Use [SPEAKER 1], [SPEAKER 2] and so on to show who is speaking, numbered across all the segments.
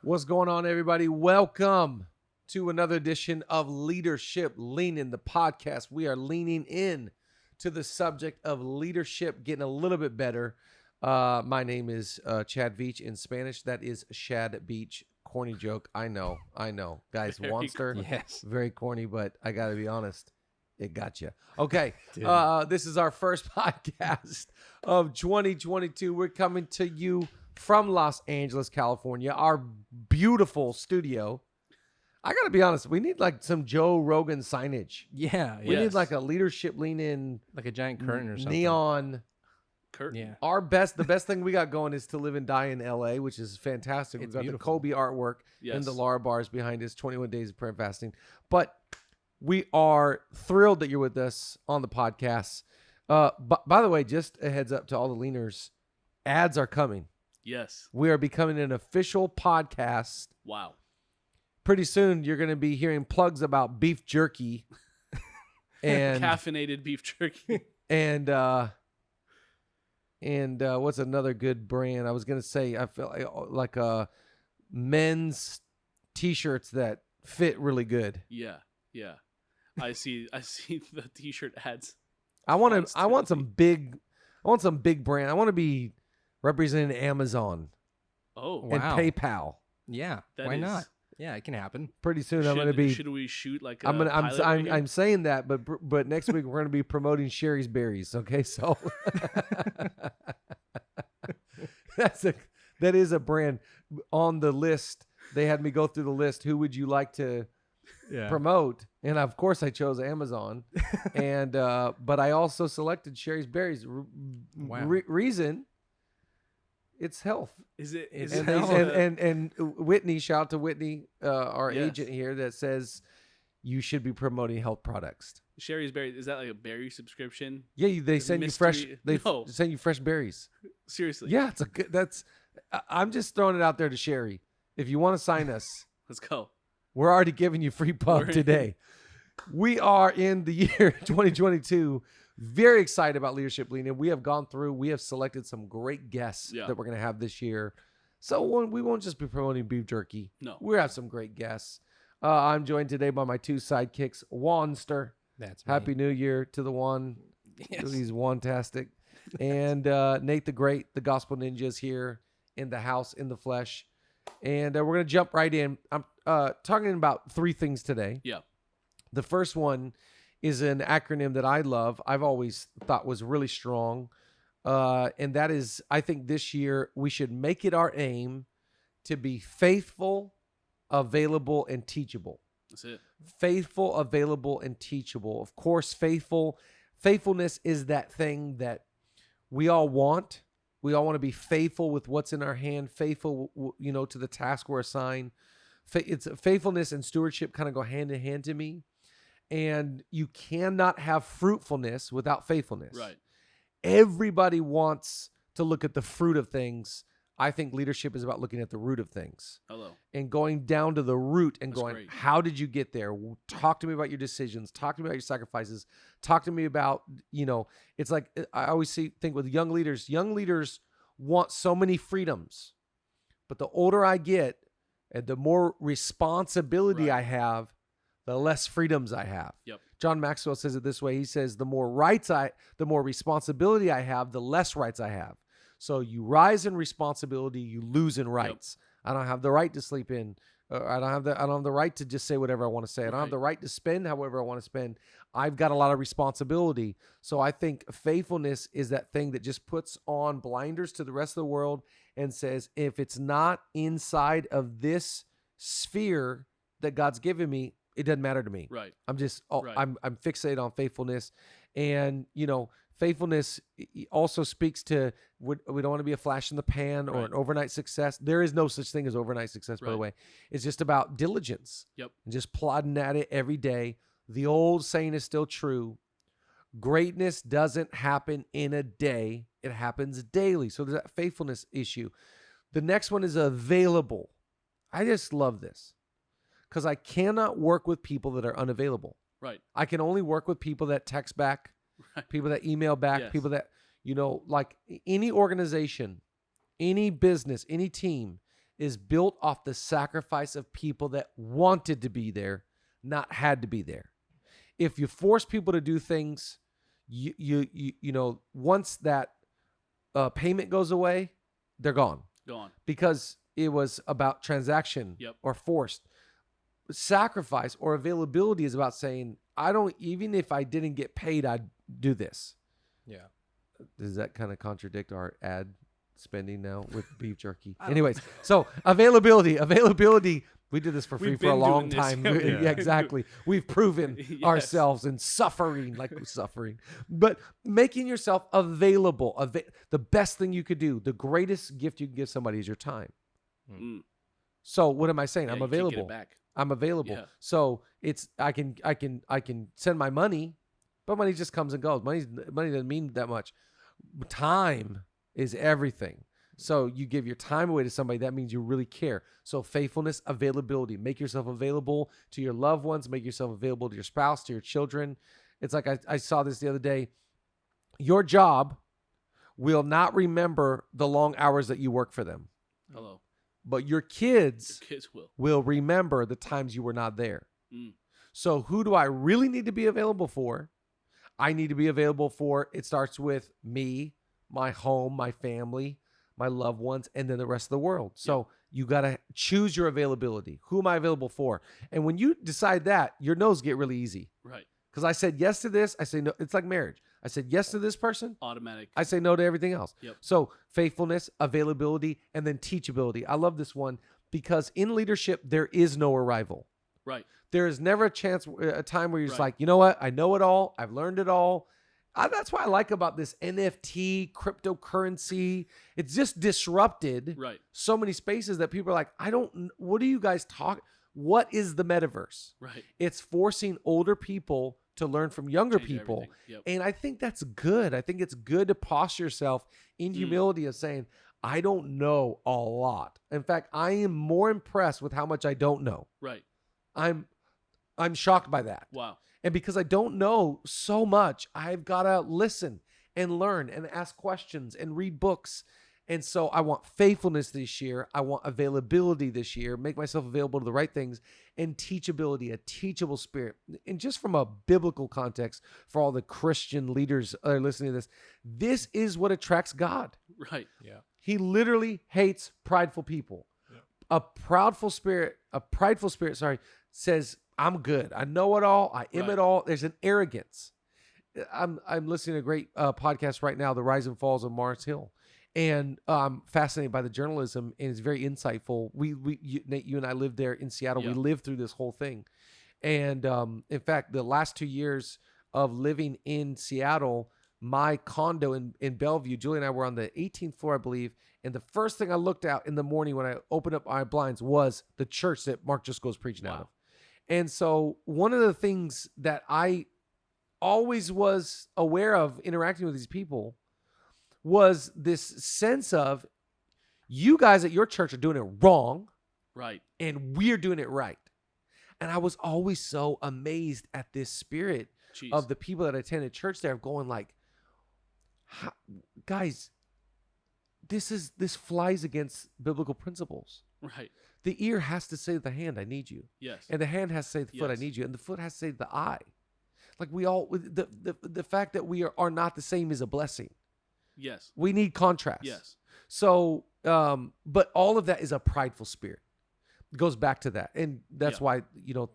[SPEAKER 1] What's going on, everybody? Welcome to another edition of Leadership Leaning, the podcast. We are leaning in to the subject of leadership, getting a little bit better. My name is Chad Veach. In Spanish, that is Chad Veach. Corny joke. I know. Guys, Monster.
[SPEAKER 2] Yes.
[SPEAKER 1] Very corny, but I got to be honest. It got you. Okay. This is our first podcast of 2022. We're coming to you from Los Angeles, California, our beautiful studio. I got to be honest. We need like some Joe Rogan signage.
[SPEAKER 2] Yeah.
[SPEAKER 1] We need like a leadership lean in.
[SPEAKER 2] Like a giant curtain or something.
[SPEAKER 1] Neon.
[SPEAKER 3] Curtain.
[SPEAKER 2] Yeah.
[SPEAKER 1] The best thing we got going is To Live and Die in LA, which is fantastic. We've got
[SPEAKER 2] beautiful.
[SPEAKER 1] the Kobe artwork
[SPEAKER 3] Yes.
[SPEAKER 1] and the Lara bars behind us, 21 days of prayer and fasting. But we are thrilled that you're with us on the podcast. By the way, just a heads up to all the leaners, ads are coming.
[SPEAKER 3] Yes.
[SPEAKER 1] We are becoming an official podcast.
[SPEAKER 3] Wow.
[SPEAKER 1] Pretty soon, you're going to be hearing plugs about beef jerky and
[SPEAKER 3] Caffeinated beef jerky.
[SPEAKER 1] and what's another good brand? I was going to say, I feel like men's t-shirts that fit really good.
[SPEAKER 3] Yeah. I see the t-shirt ads.
[SPEAKER 1] I want
[SPEAKER 3] Constantly.
[SPEAKER 1] some big brand. I want to be representing Amazon
[SPEAKER 3] Oh.
[SPEAKER 2] Wow.
[SPEAKER 1] and PayPal.
[SPEAKER 2] Yeah.
[SPEAKER 3] That
[SPEAKER 2] Why
[SPEAKER 3] is-
[SPEAKER 2] not? Yeah, it can happen.
[SPEAKER 1] Pretty soon I'm going to be
[SPEAKER 3] Should we shoot like a
[SPEAKER 1] I'm
[SPEAKER 3] pilot right here?
[SPEAKER 1] saying that, but next week we're going to be promoting Sherry's Berries. Okay, so that is a brand on the list. They had me go through the list. Who would you like to promote? And of course, I chose Amazon. And but I also selected Sherry's Berries.
[SPEAKER 2] Wow.
[SPEAKER 1] Reason. It's health.
[SPEAKER 3] Is it?
[SPEAKER 2] It's
[SPEAKER 3] Is
[SPEAKER 1] And,
[SPEAKER 3] it
[SPEAKER 2] health.
[SPEAKER 1] and Whitney, shout out to Whitney, our
[SPEAKER 3] Yes.
[SPEAKER 1] agent here, that says you should be promoting health products.
[SPEAKER 3] Sherry's berry? Is that like a berry subscription?
[SPEAKER 1] Yeah, they
[SPEAKER 3] Is
[SPEAKER 1] send you fresh.
[SPEAKER 3] mystery-
[SPEAKER 1] They
[SPEAKER 3] No.
[SPEAKER 1] send you fresh berries.
[SPEAKER 3] Seriously.
[SPEAKER 1] Yeah, it's a good. I'm just throwing it out there to Sherry. If you want to sign us,
[SPEAKER 3] Let's go.
[SPEAKER 1] we're already giving you free pub
[SPEAKER 3] We're-
[SPEAKER 1] today. We are in the year 2022. Very excited about Leadership Leaning. We have gone through. We have selected some great guests
[SPEAKER 3] Yeah.
[SPEAKER 1] that we're going to have this year. So we won't just be promoting beef jerky.
[SPEAKER 3] No.
[SPEAKER 1] We'll have some great guests. I'm joined today by my two sidekicks, Wanster.
[SPEAKER 2] That's me.
[SPEAKER 1] Happy New Year to the one.
[SPEAKER 2] Yes.
[SPEAKER 1] He's wantastic. And Nate the Great, the Gospel Ninja, is here in the house, in the flesh. And we're going to jump right in. I'm talking about three things today.
[SPEAKER 3] Yeah.
[SPEAKER 1] The first one is an acronym that I love. I've always thought was really strong. And that is, I think this year we should make it our aim to be faithful, available, and teachable.
[SPEAKER 3] That's it.
[SPEAKER 1] Faithful, available, and teachable. Of course, faithfulness is that thing that we all want. We all want to be faithful with what's in our hand, faithful, to the task we're assigned. It's faithfulness and stewardship kind of go hand in hand to me. And you cannot have fruitfulness without faithfulness.
[SPEAKER 3] Right.
[SPEAKER 1] Everybody wants to look at the fruit of things. I think leadership is about looking at the root of things
[SPEAKER 3] Hello.
[SPEAKER 1] and going down to the root and
[SPEAKER 3] That's
[SPEAKER 1] going,
[SPEAKER 3] great.
[SPEAKER 1] how did you get there? Talk to me about your decisions. Talk to me about your sacrifices. Talk to me about, it's like I always think with young leaders want so many freedoms. But the older I get and the more responsibility
[SPEAKER 3] Right.
[SPEAKER 1] I have, the less freedoms I have.
[SPEAKER 3] Yep.
[SPEAKER 1] John Maxwell says it this way. He says, the more responsibility I have, the less rights I have. So you rise in responsibility, you lose in rights. I don't have the right to sleep in. I don't have the right to just say whatever I want to say. I don't have the right to spend however I want to spend. I've got a lot of responsibility. So I think faithfulness is that thing that just puts on blinders to the rest of the world and says, if it's not inside of this sphere that God's given me, it doesn't matter to me.
[SPEAKER 3] Right.
[SPEAKER 1] I'm just,
[SPEAKER 3] Right.
[SPEAKER 1] I'm fixated on faithfulness. And, faithfulness also speaks to, we don't want to be a flash in the pan or
[SPEAKER 3] Right.
[SPEAKER 1] an overnight success. There is no such thing as overnight success, by the
[SPEAKER 3] Right.
[SPEAKER 1] way. It's just about diligence.
[SPEAKER 3] Yep.
[SPEAKER 1] And just plodding at it every day. The old saying is still true. Greatness doesn't happen in a day. It happens daily. So there's that faithfulness issue. The next one is available. I just love this because I cannot work with people that are unavailable.
[SPEAKER 3] Right.
[SPEAKER 1] I can only work with people that text back,
[SPEAKER 3] Right.
[SPEAKER 1] people that email back,
[SPEAKER 3] Yes.
[SPEAKER 1] people that, like any organization, any business, any team, is built off the sacrifice of people that wanted to be there, not had to be there. If you force people to do things, once that payment goes away, they're gone.
[SPEAKER 3] Gone.
[SPEAKER 1] Because it was about transaction or forced. Sacrifice or availability is about saying, even if I didn't get paid, I'd do this.
[SPEAKER 2] Yeah.
[SPEAKER 1] Does that kind of contradict our ad spending now with beef jerky? Anyways, so availability. We did this for free
[SPEAKER 3] We've
[SPEAKER 1] for a
[SPEAKER 3] been
[SPEAKER 1] long
[SPEAKER 3] doing this.
[SPEAKER 1] time.
[SPEAKER 3] Yeah.
[SPEAKER 1] Yeah, exactly. We've proven
[SPEAKER 3] Yes.
[SPEAKER 1] ourselves in suffering, but making yourself available. The best thing you could do, the greatest gift you can give somebody is your time.
[SPEAKER 3] Mm.
[SPEAKER 1] So what am I saying?
[SPEAKER 3] Yeah,
[SPEAKER 1] I'm
[SPEAKER 3] you can't get
[SPEAKER 1] available.
[SPEAKER 3] it back.
[SPEAKER 1] I'm available.
[SPEAKER 3] Yeah.
[SPEAKER 1] So I can send my money, but money just comes and goes. Money doesn't mean that much. Time is everything. So you give your time away to somebody, that means you really care. So faithfulness, availability. Make yourself available to your loved ones. Make yourself available to your spouse, to your children. It's like I saw this the other day. Your job will not remember the long hours that you work for them.
[SPEAKER 3] Hello.
[SPEAKER 1] But your kids
[SPEAKER 3] will
[SPEAKER 1] remember the times you were not there.
[SPEAKER 3] Mm.
[SPEAKER 1] So who do I really need to be available for? I need to be available for, it starts with me, my home, my family, my loved ones, and then the rest of the world. So you got to choose your availability. Who am I available for? And when you decide that, your no's get really easy.
[SPEAKER 3] Right.
[SPEAKER 1] Because I said yes to this. I say no. It's like marriage. I said yes to this person.
[SPEAKER 3] Automatic.
[SPEAKER 1] I say no to everything else.
[SPEAKER 3] Yep.
[SPEAKER 1] So faithfulness, availability, and then teachability. I love this one because in leadership, there is no arrival.
[SPEAKER 3] Right.
[SPEAKER 1] There is never a time where you're just like, you know what? I know it all. I've learned it all. That's what I like about this NFT, cryptocurrency. It's just disrupted so many spaces that people are like, what do you guys talk? What is the metaverse?
[SPEAKER 3] Right.
[SPEAKER 1] It's forcing older people to learn from younger people.
[SPEAKER 3] Yep.
[SPEAKER 1] And I think that's good. I think it's good to posture yourself in humility of saying, I don't know a lot. In fact, I am more impressed with how much I don't know.
[SPEAKER 3] Right.
[SPEAKER 1] I'm shocked by that.
[SPEAKER 3] Wow.
[SPEAKER 1] And because I don't know so much, I've got to listen and learn and ask questions and read books. And so I want faithfulness this year. I want availability this year, make myself available to the right things, and teachability, a teachable spirit. And just from a biblical context, for all the Christian leaders that are listening to this is what attracts God.
[SPEAKER 3] Right.
[SPEAKER 2] Yeah.
[SPEAKER 1] He literally hates prideful people. Yeah. A prideful spirit, says, I'm good. I know it all. I am it all. There's an arrogance. I'm listening to a great podcast right now, The Rise and Falls of Mars Hill. And I'm fascinated by the journalism, and it's very insightful. Nate, you and I lived there in Seattle.
[SPEAKER 3] Yeah.
[SPEAKER 1] We lived through this whole thing. And in fact, the last 2 years of living in Seattle, my condo in Bellevue, Julie and I were on the 18th floor, I believe. And the first thing I looked out in the morning when I opened up my blinds was the church that Mark Driscoll was preaching out of. And so one of the things that I always was aware of interacting with these people was this sense of, you guys at your church are doing it wrong.
[SPEAKER 3] Right.
[SPEAKER 1] And we're doing it right. And I was always so amazed at this spirit of the people that attended church there, going like, guys, this flies against biblical principles.
[SPEAKER 3] Right.
[SPEAKER 1] The ear has to say to the hand, I need you.
[SPEAKER 3] Yes.
[SPEAKER 1] And the hand has to say to the foot, I need you. And the foot has to say to the eye. Like the fact that we are not the same is a blessing.
[SPEAKER 3] Yes.
[SPEAKER 1] We need contrast.
[SPEAKER 3] Yes.
[SPEAKER 1] So, but all of that is a prideful spirit. It goes back to that. And that's why,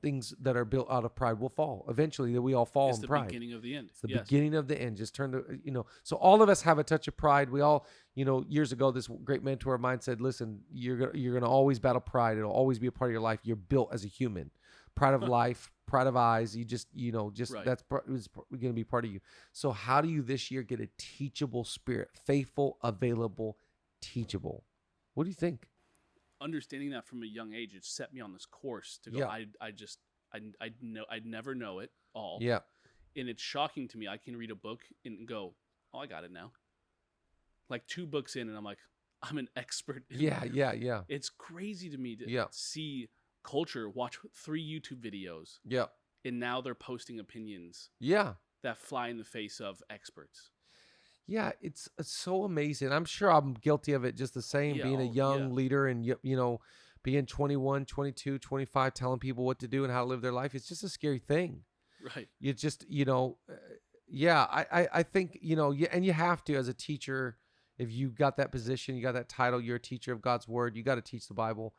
[SPEAKER 1] things that are built out of pride will fall. Eventually, that we all fall in pride.
[SPEAKER 3] It's the beginning of the end.
[SPEAKER 1] It's the beginning of the end. Just turn to, so all of us have a touch of pride. We all, years ago, this great mentor of mine said, listen, you're going to always battle pride. It'll always be a part of your life. You're built as a human. Pride of life, pride of eyes. You just, that's going to be part of you. So how do you this year get a teachable spirit? Faithful, available, teachable. What do you think?
[SPEAKER 3] Understanding that from a young age, it set me on this course to go. I'd never know it all.
[SPEAKER 1] Yeah.
[SPEAKER 3] And it's shocking to me. I can read a book and go, oh, I got it now. Like 2 books in, and I'm like, I'm an expert.
[SPEAKER 1] Yeah.
[SPEAKER 3] It's crazy to me to
[SPEAKER 1] Yeah.
[SPEAKER 3] see culture, watch 3 YouTube videos.
[SPEAKER 1] Yeah.
[SPEAKER 3] And now they're posting opinions.
[SPEAKER 1] Yeah.
[SPEAKER 3] That fly in the face of experts.
[SPEAKER 1] Yeah, it's so amazing. I'm sure I'm guilty of it just the same,
[SPEAKER 3] Yeah,
[SPEAKER 1] being a
[SPEAKER 3] oh,
[SPEAKER 1] young
[SPEAKER 3] yeah.
[SPEAKER 1] leader and, being 21, 22, 25, telling people what to do and how to live their life. It's just a scary thing.
[SPEAKER 3] Right.
[SPEAKER 1] You just, yeah, I think, and you have to, as a teacher, if you got that position, you got that title, you're a teacher of God's word, you got to teach the Bible.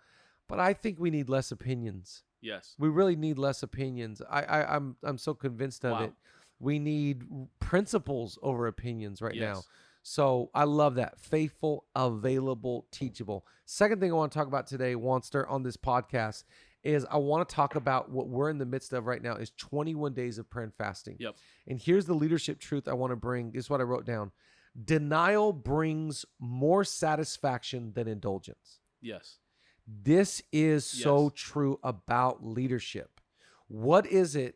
[SPEAKER 1] But I think we need less opinions.
[SPEAKER 3] Yes.
[SPEAKER 1] We really need less opinions. I'm so convinced of
[SPEAKER 3] Wow.
[SPEAKER 1] it. We need principles over opinions right now.
[SPEAKER 3] Yes.
[SPEAKER 1] So I love that. Faithful, available, teachable. Second thing I want to talk about today, Wanster, on this podcast is I want to talk about what we're in the midst of right now is 21 days of prayer and fasting.
[SPEAKER 3] Yep.
[SPEAKER 1] And here's the leadership truth I want to bring. This is what I wrote down. Denial brings more satisfaction than indulgence.
[SPEAKER 3] Yes.
[SPEAKER 1] This is so
[SPEAKER 3] Yes.
[SPEAKER 1] true about leadership. What is it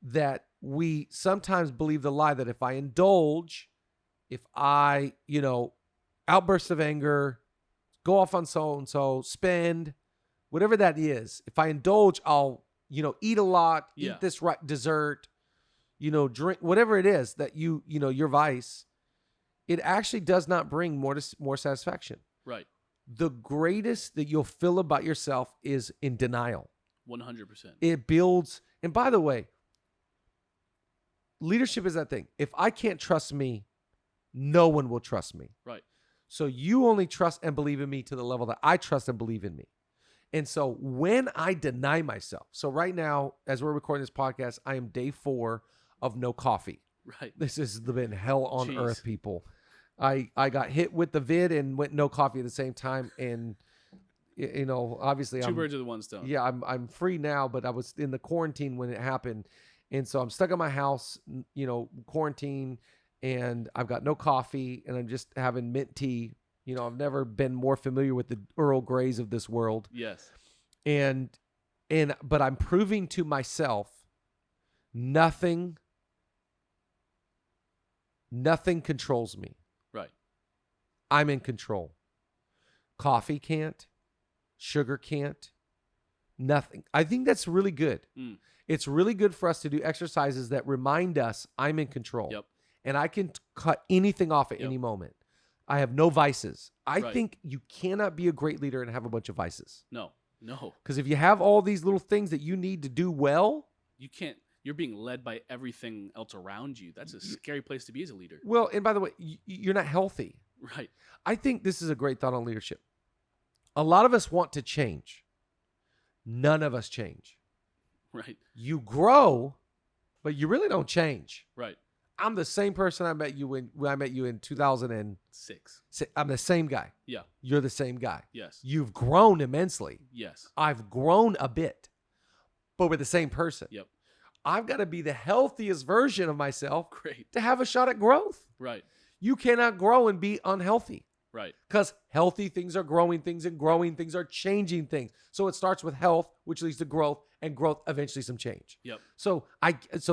[SPEAKER 1] that we sometimes believe the lie that if I indulge, if I, outbursts of anger, go off on so-and-so, spend, whatever that is, if I indulge, I'll, eat a lot,
[SPEAKER 3] Yeah.
[SPEAKER 1] eat this right dessert, drink, whatever it is that your vice, it actually does not bring more satisfaction.
[SPEAKER 3] Right.
[SPEAKER 1] The greatest that you'll feel about yourself is in denial.
[SPEAKER 3] 100%.
[SPEAKER 1] It builds, and by the way, leadership is that thing. If I can't trust me, no one will trust me.
[SPEAKER 3] Right.
[SPEAKER 1] So you only trust and believe in me to the level that I trust and believe in me. And so when I deny myself, so right now, as we're recording this podcast, I am day 4 of no coffee.
[SPEAKER 3] Right.
[SPEAKER 1] This has been hell on
[SPEAKER 3] Jeez.
[SPEAKER 1] earth, people. I got hit with the vid and went no coffee at the same time. And, obviously
[SPEAKER 3] Two
[SPEAKER 1] I'm,
[SPEAKER 3] birds with one stone.
[SPEAKER 1] yeah, I'm free now, but I was in the quarantine when it happened. And so I'm stuck in my house, quarantine, and I've got no coffee and I'm just having mint tea. I've never been more familiar with the Earl Greys of this world.
[SPEAKER 3] Yes.
[SPEAKER 1] But I'm proving to myself nothing controls me.
[SPEAKER 3] Right.
[SPEAKER 1] I'm in control. Coffee can't, sugar can't, nothing. I think that's really good.
[SPEAKER 3] Mm.
[SPEAKER 1] It's really good for us to do exercises that remind us I'm in control.
[SPEAKER 3] Yep.
[SPEAKER 1] And I can cut anything off at
[SPEAKER 3] Yep.
[SPEAKER 1] any moment. I have no vices. I
[SPEAKER 3] Right.
[SPEAKER 1] think you cannot be a great leader and have a bunch of vices.
[SPEAKER 3] No.
[SPEAKER 1] Because if you have all these little things that you need to do well,
[SPEAKER 3] You can't. You're being led by everything else around you. That's a scary place to be as a leader.
[SPEAKER 1] well, and by the way, you're not healthy.
[SPEAKER 3] Right.
[SPEAKER 1] I think this is a great thought on leadership. A lot of us want to change. None of us change.
[SPEAKER 3] Right.
[SPEAKER 1] You grow, but you really don't change.
[SPEAKER 3] Right.
[SPEAKER 1] I'm the same person I met you when I met you in 2006.
[SPEAKER 3] 6.
[SPEAKER 1] I'm the same guy.
[SPEAKER 3] Yeah.
[SPEAKER 1] You're the same guy.
[SPEAKER 3] Yes.
[SPEAKER 1] You've grown immensely.
[SPEAKER 3] Yes.
[SPEAKER 1] I've grown a bit, but we're the same person.
[SPEAKER 3] Yep.
[SPEAKER 1] I've got to be the healthiest version of myself
[SPEAKER 3] Great.
[SPEAKER 1] to have a shot at growth.
[SPEAKER 3] Right.
[SPEAKER 1] You cannot grow and be unhealthy.
[SPEAKER 3] Right.
[SPEAKER 1] Because healthy things are growing things and growing things are changing things. So it starts with health, which leads to growth, and growth eventually some change.
[SPEAKER 3] Yep.
[SPEAKER 1] So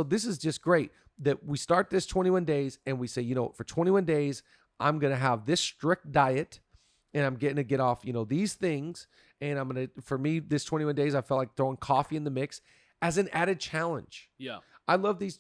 [SPEAKER 1] this is just great that we start this 21 days and we say, for 21 days, I'm going to have this strict diet and I'm getting to get off, these things. And for me, this 21 days, I felt like throwing coffee in the mix as an added challenge.
[SPEAKER 3] Yeah.
[SPEAKER 1] I love these,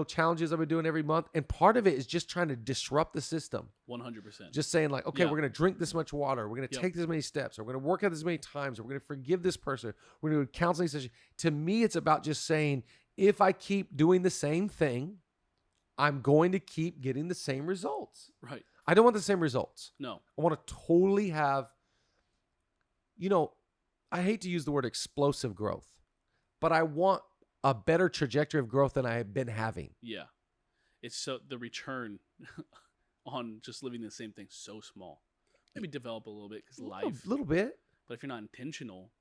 [SPEAKER 1] challenges I've been doing every month. And part of it is just trying to disrupt the system.
[SPEAKER 3] 100%.
[SPEAKER 1] Just saying like, okay,
[SPEAKER 3] Yeah.
[SPEAKER 1] we're going to drink this much water. We're going to
[SPEAKER 3] Yep.
[SPEAKER 1] take this many steps. Or we're going to work out this many times. Or we're going to forgive this person. We're going to do a counseling session. To me, it's about just saying, if I keep doing the same thing, I'm going to keep getting the same results.
[SPEAKER 3] Right.
[SPEAKER 1] I don't want the same results.
[SPEAKER 3] No.
[SPEAKER 1] I want to totally have, I hate to use the word explosive growth, but I want a better trajectory of growth than I have been having.
[SPEAKER 3] Yeah. It's so the return on just living the same thing so small. Maybe develop a little bit because life.
[SPEAKER 1] A little bit.
[SPEAKER 3] But if you're not intentional,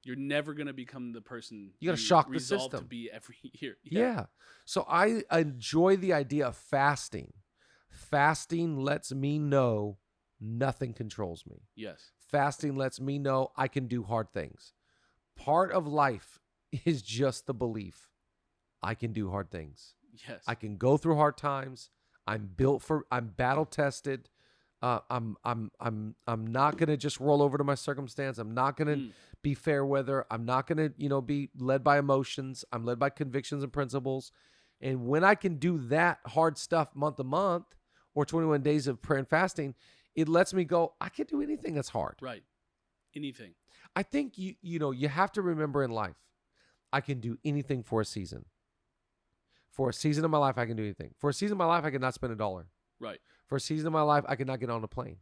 [SPEAKER 3] you're never gonna become the person
[SPEAKER 1] You gotta shock the
[SPEAKER 3] resolve to
[SPEAKER 1] system.
[SPEAKER 3] be every year.
[SPEAKER 1] Yeah. So I enjoy the idea of fasting. Fasting lets me know nothing controls me.
[SPEAKER 3] Yes.
[SPEAKER 1] Fasting lets me know I can do hard things. Part of life is just the belief I can do hard things.
[SPEAKER 3] Yes.
[SPEAKER 1] I can go through hard times. I'm battle tested. I'm not gonna just roll over to my circumstance. I'm not gonna be fair weather. I'm not gonna, be led by emotions. I'm led by convictions and principles. And when I can do that hard stuff month to month, or 21 days of prayer and fasting, it lets me go, I can do anything that's hard.
[SPEAKER 3] Right. Anything.
[SPEAKER 1] I think you have to remember in life, I can do anything for a season. For a season of my life, I can do anything. For a season of my life, I could not spend $1.
[SPEAKER 3] Right.
[SPEAKER 1] For a season of my life, I could not get on a plane.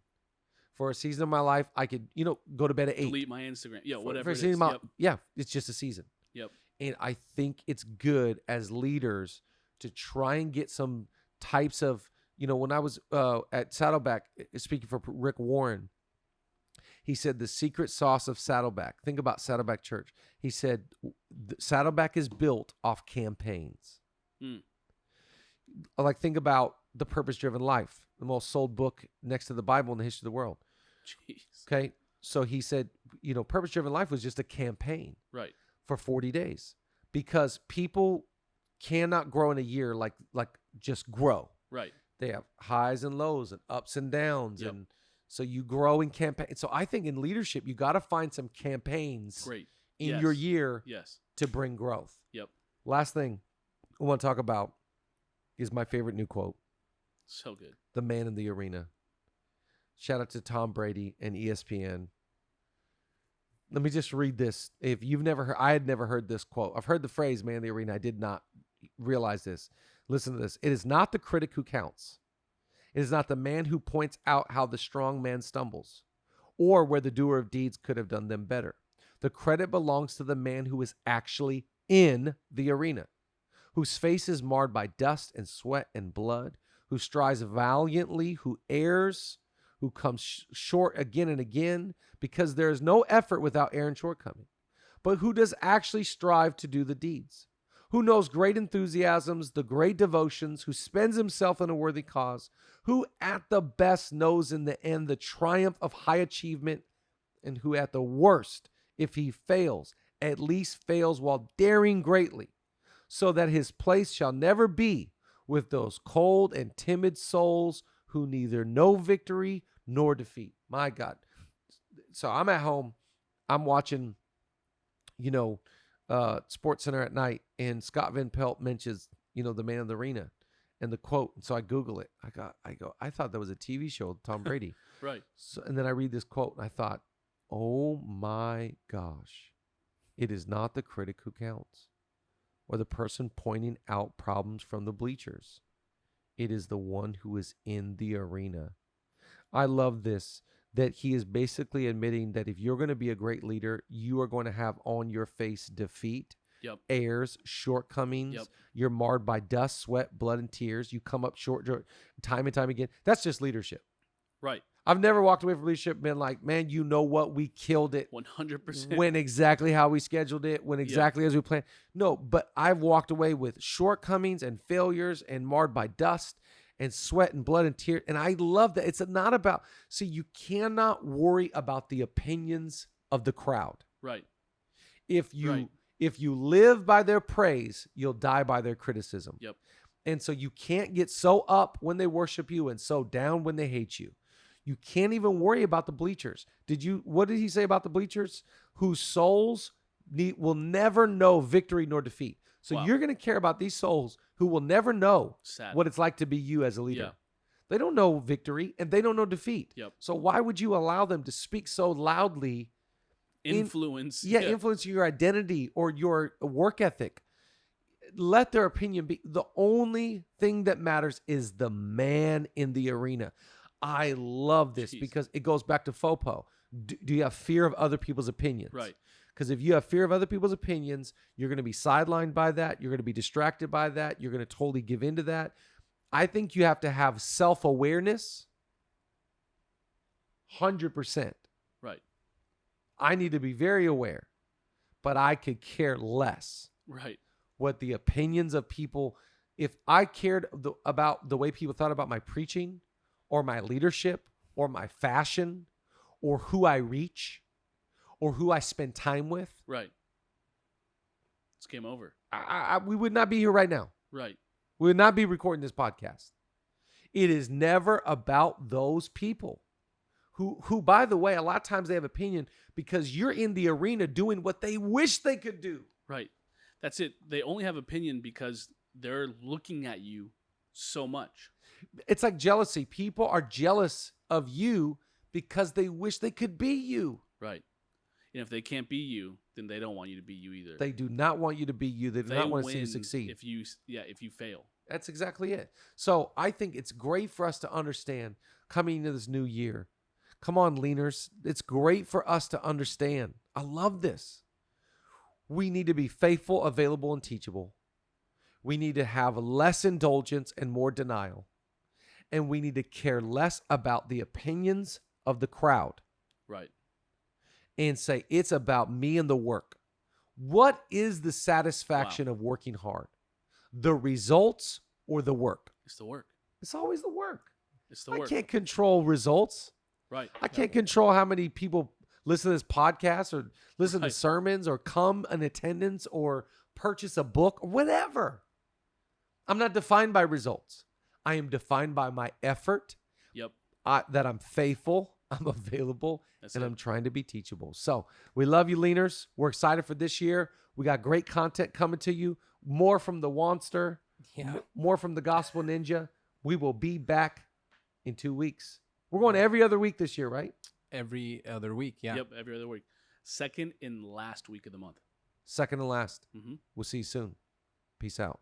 [SPEAKER 1] For a season of my life, I could, go to bed at 8.
[SPEAKER 3] Delete my Instagram. Yeah, whatever
[SPEAKER 1] For a
[SPEAKER 3] it
[SPEAKER 1] season
[SPEAKER 3] is.
[SPEAKER 1] of my,
[SPEAKER 3] Yep.
[SPEAKER 1] yeah, it's just a season.
[SPEAKER 3] Yep.
[SPEAKER 1] And I think it's good as leaders to try and get some types of, when I was at Saddleback, speaking for Rick Warren, he said the secret sauce of Saddleback. Think about Saddleback Church. He said Saddleback is built off campaigns. Like, think about The Purpose-Driven Life, the most sold book next to the Bible in the history of the world.
[SPEAKER 3] Jeez.
[SPEAKER 1] Okay. So he said, Purpose-Driven Life was just a campaign.
[SPEAKER 3] Right.
[SPEAKER 1] For 40 days, because people cannot grow in a year like just grow.
[SPEAKER 3] Right.
[SPEAKER 1] They have highs and lows and ups and downs.
[SPEAKER 3] Yep.
[SPEAKER 1] And so you grow in campaign. So I think in leadership, you got to find some campaigns
[SPEAKER 3] Great.
[SPEAKER 1] in
[SPEAKER 3] Yes.
[SPEAKER 1] your year
[SPEAKER 3] Yes.
[SPEAKER 1] to bring growth.
[SPEAKER 3] Yep.
[SPEAKER 1] Last thing I want to talk about is my favorite new quote,
[SPEAKER 3] So good.
[SPEAKER 1] the man in the arena. Shout out to Tom Brady and ESPN. Let me just read this. If you've never heard, I had never heard this quote. I've heard the phrase man in the arena. I did not realize this. Listen to this. It is not the critic who counts. It is not the man who points out how the strong man stumbles or where the doer of deeds could have done them better. The credit belongs to the man who is actually in the arena, whose face is marred by dust and sweat and blood, who strives valiantly, who errs, who comes short again and again, because there is no effort without error and shortcoming, but who does actually strive to do the deeds, who knows great enthusiasms, the great devotions, who spends himself in a worthy cause, who at the best knows in the end the triumph of high achievement, and who at the worst, if he fails, at least fails while daring greatly, so that his place shall never be with those cold and timid souls who neither know victory nor defeat. My God. So I'm at home. I'm watching, Sports Center at night, and Scott Van Pelt mentions, the man in the arena and the quote. So I Google it. I thought that was a TV show with Tom Brady.
[SPEAKER 3] Right.
[SPEAKER 1] So, and then I read this quote and I thought, oh my gosh, it is not the critic who counts or the person pointing out problems from the bleachers. It is the one who is in the arena. I love this, that he is basically admitting that if you're going to be a great leader, you are going to have on your face defeat,
[SPEAKER 3] Yep.
[SPEAKER 1] errors, shortcomings.
[SPEAKER 3] Yep.
[SPEAKER 1] You're marred by dust, sweat, blood, and tears. You come up short time and time again. That's just leadership.
[SPEAKER 3] Right.
[SPEAKER 1] I've never walked away from leadership and been like, man, you know what? We killed it.
[SPEAKER 3] 100%.
[SPEAKER 1] Went exactly how we scheduled it, went exactly as we planned. No, but I've walked away with shortcomings and failures and marred by dust and sweat and blood and tears. And I love that. It's not about, see, you cannot worry about the opinions of the crowd.
[SPEAKER 3] Right.
[SPEAKER 1] If you live by their praise, you'll die by their criticism.
[SPEAKER 3] Yep.
[SPEAKER 1] And so you can't get so up when they worship you and so down when they hate you. You can't even worry about the bleachers. What did he say about the bleachers? Whose souls will never know victory nor defeat. So
[SPEAKER 3] Wow.
[SPEAKER 1] you're going to care about these souls who will never know
[SPEAKER 3] Sad.
[SPEAKER 1] what it's like to be you as a leader.
[SPEAKER 3] Yeah.
[SPEAKER 1] They don't know victory and they don't know defeat.
[SPEAKER 3] Yep.
[SPEAKER 1] So why would you allow them to speak so loudly?
[SPEAKER 3] Influence.
[SPEAKER 1] Influence your identity or your work ethic. Let their opinion be. The only thing that matters is the man in the arena. I love this because it goes back to FOPO. Do you have fear of other people's opinions?
[SPEAKER 3] Right.
[SPEAKER 1] Because if you have fear of other people's opinions, you're going to be sidelined by that. You're going to be distracted by that. You're going to totally give into that. I think you have to have self-awareness 100%.
[SPEAKER 3] Right.
[SPEAKER 1] I need to be very aware, but I could care less
[SPEAKER 3] Right.
[SPEAKER 1] what the opinions of people. If I cared about the way people thought about my preaching or my leadership or my fashion or who I reach or who I spend time with,
[SPEAKER 3] Right. It's game over.
[SPEAKER 1] we would not be here right now.
[SPEAKER 3] Right.
[SPEAKER 1] We would not be recording this podcast. It is never about those people who, by the way, a lot of times they have opinion because you're in the arena doing what they wish they could do.
[SPEAKER 3] Right. That's it. They only have opinion because they're looking at you so much.
[SPEAKER 1] It's like jealousy. People are jealous of you because they wish they could be you.
[SPEAKER 3] Right. And if they can't be you, then they don't want you to be you either.
[SPEAKER 1] They do not want you to be you. They do not want to see you
[SPEAKER 3] win
[SPEAKER 1] succeed.
[SPEAKER 3] if you fail.
[SPEAKER 1] That's exactly it. So I think it's great for us to understand coming into this new year. Come on, leaners. It's great for us to understand. I love this. We need to be faithful, available, and teachable. We need to have less indulgence and more denial. And we need to care less about the opinions of the crowd.
[SPEAKER 3] Right.
[SPEAKER 1] And say, it's about me and the work. What is the satisfaction of working hard? The results or the work?
[SPEAKER 3] It's the work.
[SPEAKER 1] It's always the work.
[SPEAKER 3] It's the
[SPEAKER 1] I
[SPEAKER 3] work.
[SPEAKER 1] can't control results.
[SPEAKER 3] Right.
[SPEAKER 1] I can't control how many people listen to this podcast or listen to sermons or come in attendance or purchase a book or whatever. I'm not defined by results. I am defined by my effort.
[SPEAKER 3] Yep.
[SPEAKER 1] That I'm faithful, I'm available,
[SPEAKER 3] That's
[SPEAKER 1] and
[SPEAKER 3] it.
[SPEAKER 1] I'm trying to be teachable. So we love you, leaners. We're excited for this year. We got great content coming to you. More from the Wanster.
[SPEAKER 2] Yeah.
[SPEAKER 1] More from the Gospel Ninja. We will be back in 2 weeks. We're going every other week this year, right?
[SPEAKER 2] Every other week. Yeah.
[SPEAKER 3] Yep. Every other week. Second and last week of the month.
[SPEAKER 1] Second and last.
[SPEAKER 3] Mm-hmm.
[SPEAKER 1] We'll see you soon. Peace out.